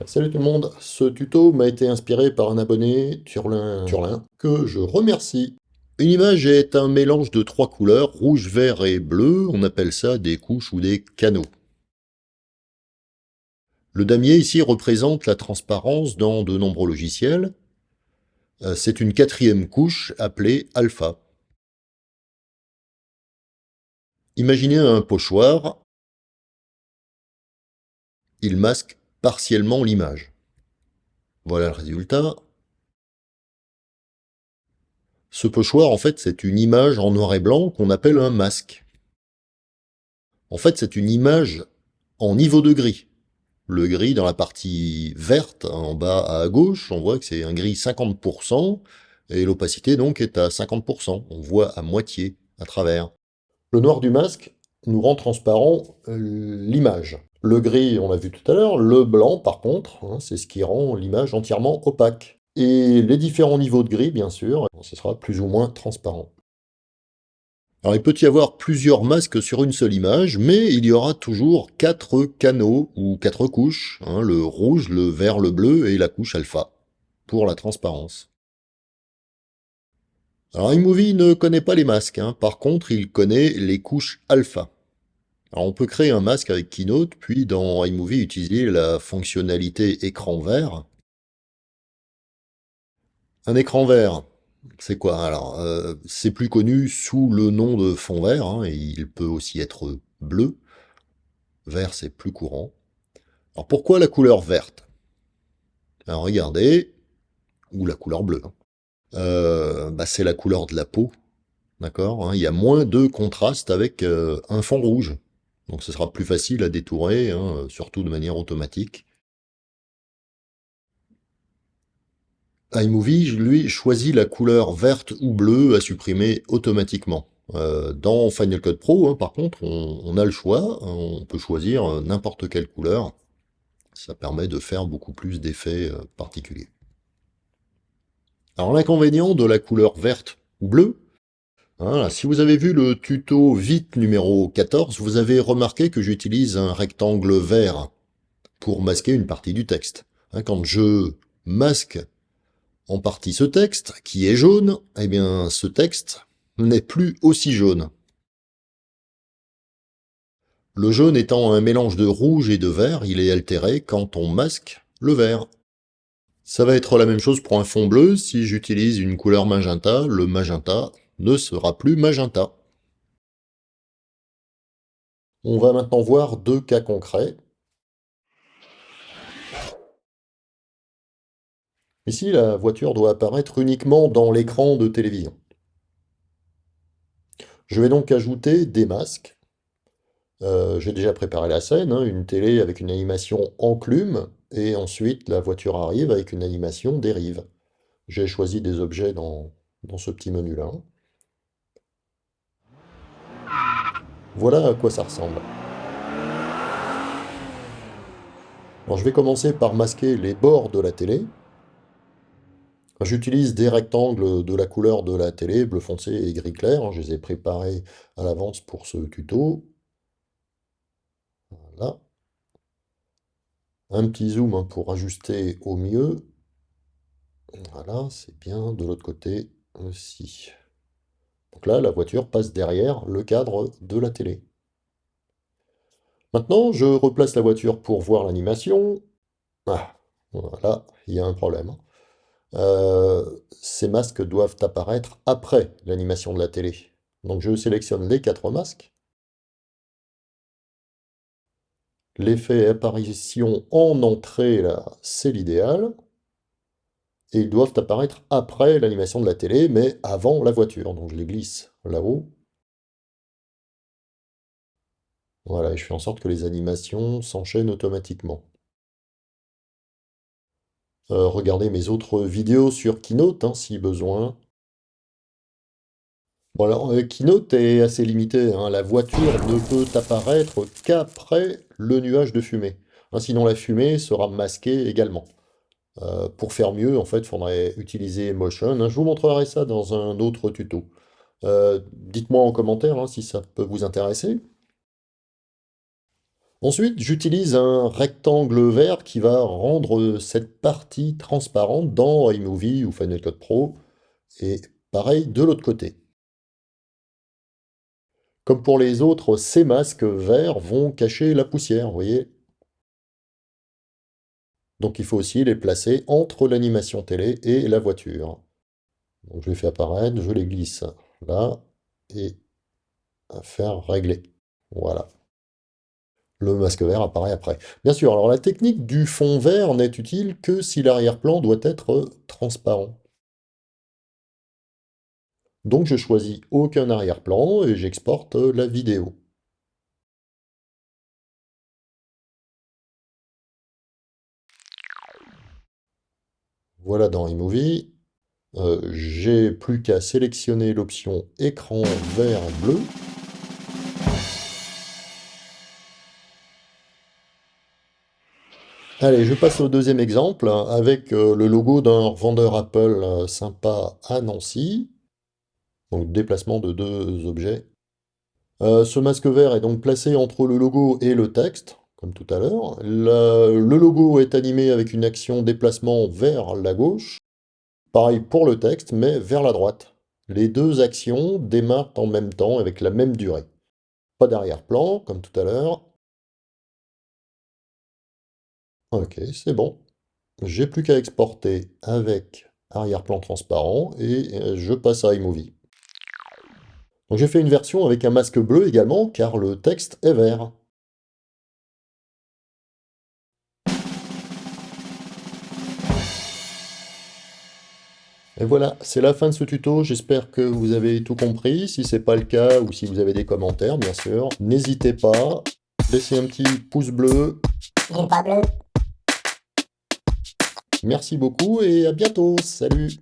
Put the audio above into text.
Salut tout le monde, ce tuto m'a été inspiré par un abonné, Turlin, que je remercie. Une image est un mélange de trois couleurs, rouge, vert et bleu, on appelle ça des couches ou des canaux. Le damier ici représente la transparence dans de nombreux logiciels. C'est une quatrième couche appelée alpha. Imaginez un pochoir, il masque partiellement l'image. Voilà le résultat. Ce pochoir, en fait, c'est une image en noir et blanc qu'on appelle un masque. En fait, c'est une image en niveau de gris. Le gris dans la partie verte, en bas à gauche, on voit que c'est un gris 50%, et l'opacité donc est à 50%. On voit à moitié à travers. Le noir du masque nous rend transparent l'image. Le gris, on l'a vu tout à l'heure, le blanc par contre, hein, c'est ce qui rend l'image entièrement opaque. Et les différents niveaux de gris, bien sûr, ce sera plus ou moins transparent. Alors il peut y avoir plusieurs masques sur une seule image, mais il y aura toujours quatre canaux ou quatre couches, hein, le rouge, le vert, le bleu et la couche alpha, pour la transparence. Alors iMovie ne connaît pas les masques, hein, par contre il connaît les couches alpha. Alors on peut créer un masque avec Keynote, puis dans iMovie utiliser la fonctionnalité écran vert. Un écran vert, c'est quoi? Alors c'est plus connu sous le nom de fond vert, hein, et il peut aussi être bleu. Vert c'est plus courant. Alors pourquoi la couleur verte? Alors regardez, ou la couleur bleue, hein. C'est la couleur de la peau, d'accord, hein. Il y a moins de contraste avec un fond rouge. Donc ce sera plus facile à détourer, hein, surtout de manière automatique. iMovie, lui, choisit la couleur verte ou bleue à supprimer automatiquement. Dans Final Cut Pro, hein, par contre, on a le choix, on peut choisir n'importe quelle couleur. Ça permet de faire beaucoup plus d'effets particuliers. Alors l'inconvénient de la couleur verte ou bleue, hein, si vous avez vu le tuto vite numéro 14, vous avez remarqué que j'utilise un rectangle vert pour masquer une partie du texte. Hein, quand je masque en partie ce texte, qui est jaune, eh bien ce texte n'est plus aussi jaune. Le jaune étant un mélange de rouge et de vert, il est altéré quand on masque le vert. Ça va être la même chose pour un fond bleu. Si j'utilise une couleur magenta, le magenta ne sera plus magenta. On va maintenant voir deux cas concrets. Ici, la voiture doit apparaître uniquement dans l'écran de télévision. Je vais donc ajouter des masques. J'ai déjà préparé la scène, hein, une télé avec une animation enclume, et ensuite la voiture arrive avec une animation dérive. J'ai choisi des objets dans ce petit menu-là. Voilà à quoi ça ressemble. Alors, je vais commencer par masquer les bords de la télé. J'utilise des rectangles de la couleur de la télé, bleu foncé et gris clair, hein. Je les ai préparés à l'avance pour ce tuto. Voilà. Un petit zoom, hein, pour ajuster au mieux. Voilà, c'est bien. De l'autre côté aussi. Donc là, la voiture passe derrière le cadre de la télé. Maintenant, je replace la voiture pour voir l'animation. Ah, voilà, il y a un problème. Ces masques doivent apparaître après l'animation de la télé. Donc je sélectionne les quatre masques. L'effet apparition en entrée, là, c'est l'idéal. Et ils doivent apparaître après l'animation de la télé, mais avant la voiture. Donc je les glisse là-haut. Voilà, et je fais en sorte que les animations s'enchaînent automatiquement. Regardez mes autres vidéos sur Keynote, hein, si besoin. Bon alors, Keynote est assez limité, hein. La voiture ne peut apparaître qu'après le nuage de fumée, hein, sinon la fumée sera masquée également. Pour faire mieux, en fait, il faudrait utiliser Motion, hein. Je vous montrerai ça dans un autre tuto. Dites-moi en commentaire, hein, si ça peut vous intéresser. Ensuite, j'utilise un rectangle vert qui va rendre cette partie transparente dans iMovie ou Final Cut Pro. Et pareil de l'autre côté. Comme pour les autres, ces masques verts vont cacher la poussière, vous voyez. Donc il faut aussi les placer entre l'animation télé et la voiture. Donc je les fais apparaître, je les glisse là et à faire régler. Voilà. Le masque vert apparaît après. Bien sûr, alors la technique du fond vert n'est utile que si l'arrière-plan doit être transparent. Donc je choisis aucun arrière-plan et j'exporte la vidéo. Voilà dans iMovie. J'ai plus qu'à sélectionner l'option écran vert et bleu. Allez, je passe au deuxième exemple avec le logo d'un revendeur Apple sympa à Nancy. Donc déplacement de deux objets. Ce masque vert est donc placé entre le logo et le texte, comme tout à l'heure. Le logo est animé avec une action déplacement vers la gauche. Pareil pour le texte, mais vers la droite. Les deux actions démarrent en même temps avec la même durée. Pas d'arrière-plan, comme tout à l'heure. Ok, c'est bon. J'ai plus qu'à exporter avec arrière-plan transparent et je passe à iMovie. Donc j'ai fait une version avec un masque bleu également, car le texte est vert. Et voilà, c'est la fin de ce tuto. J'espère que vous avez tout compris. Si c'est pas le cas ou si vous avez des commentaires, bien sûr, n'hésitez pas. Laissez un petit pouce bleu. Il est pas bleu. Merci beaucoup et à bientôt. Salut!